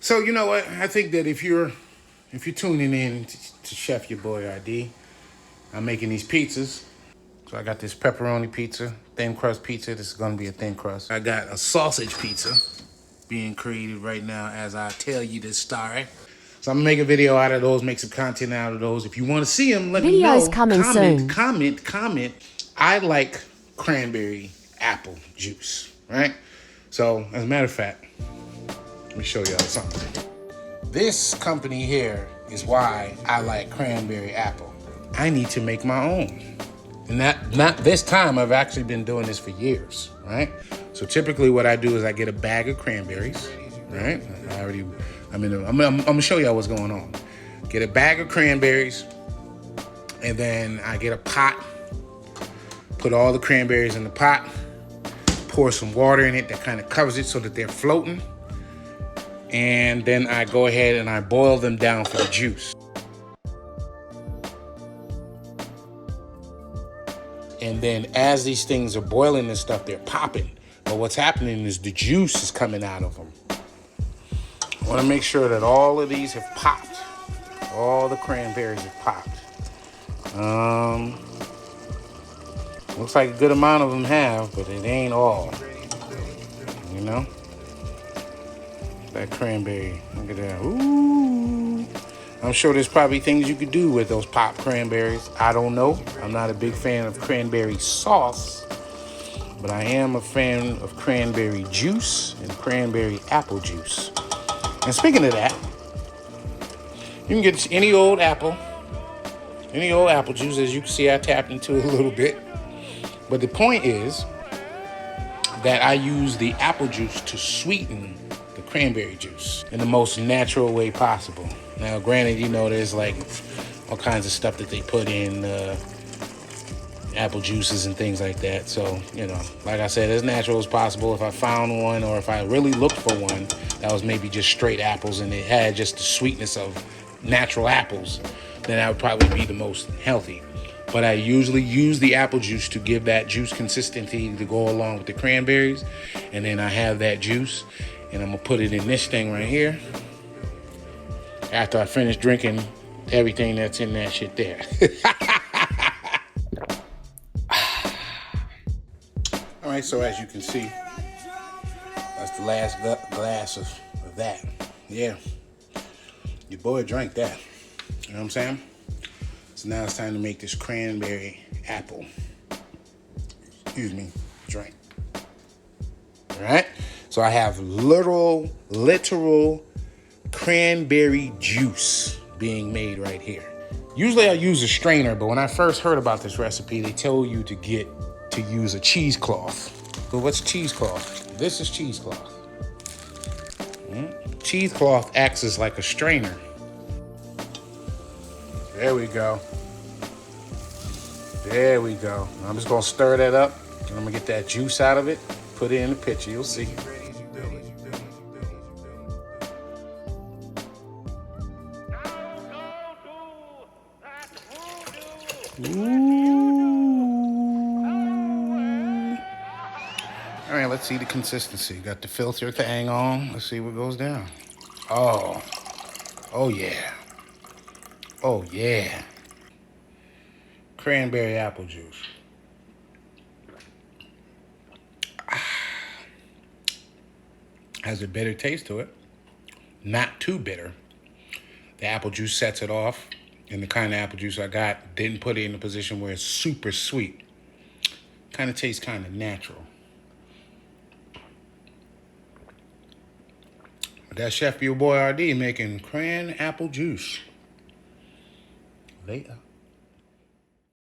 So you know what? I think that if you're tuning in to Chef Yaboyardee, I'm making these pizzas. So I got this pepperoni pizza, thin crust pizza. This is gonna be a thin crust. I got a sausage pizza being created right now as I tell you this story. So I'm gonna make a video out of those, make some content out of those. If you want to see them, let me know. Videos coming soon. Comment. I like cranberry apple juice, right? So as a matter of fact, let me show y'all something. This company here is why I like cranberry apple. I need to make my own. And not this time, I've actually been doing this for years, right? So typically what I do is I get a bag of cranberries, right? I'm gonna show y'all what's going on. Get a bag of cranberries, and then I get a pot, put all the cranberries in the pot, pour some water in it that kind of covers it so that they're floating. And then I go ahead and I boil them down for the juice. And then as these things are boiling and stuff, they're popping. But what's happening is the juice is coming out of them. I want to make sure that all of these have popped. All the cranberries have popped. Looks like a good amount of them have, but it ain't all. You know? That cranberry, look at that. Ooh. I'm sure there's probably things you could do with those popped cranberries. I don't know. I'm not a big fan of cranberry sauce, but I am a fan of cranberry juice and cranberry apple juice. And speaking of that, you can get any old apple juice. As you can see, I tapped into it a little bit. But the point is that I use the apple juice to sweeten the cranberry juice in the most natural way possible. Now, granted, you know, there's like all kinds of stuff that they put in apple juices and things like that. So, you know, like I said, as natural as possible. If I found one, or if I really looked for one that was maybe just straight apples and it had just the sweetness of natural apples, then that would probably be the most healthy. But I usually use the apple juice to give that juice consistency to go along with the cranberries. And then I have that juice, and I'm gonna put it in this thing right here after I finish drinking everything that's in that shit there. All right, so as you can see, that's the last glass of that. Yeah, your boy drank that. You know what I'm saying? So now it's time to make this cranberry apple, drink. All right, so I have literal cranberry juice being made right here. Usually I use a strainer, but when I first heard about this recipe, they tell you to use a cheesecloth. So what's cheesecloth? This is cheesecloth. Cheesecloth acts as like a strainer. There we go. I'm just gonna stir that up, and I'm gonna get that juice out of it, put it in the pitcher, you'll see. Ooh. All right, let's see the consistency. Got the filter thing on. Let's see what goes down. Oh yeah. Cranberry apple juice. Has a bitter taste to it. Not too bitter. The apple juice sets it off. And the kind of apple juice I got didn't put it in a position where it's super sweet. Kind of tastes kind of natural. But that's Chef Yaboyardee making cran apple juice. Later.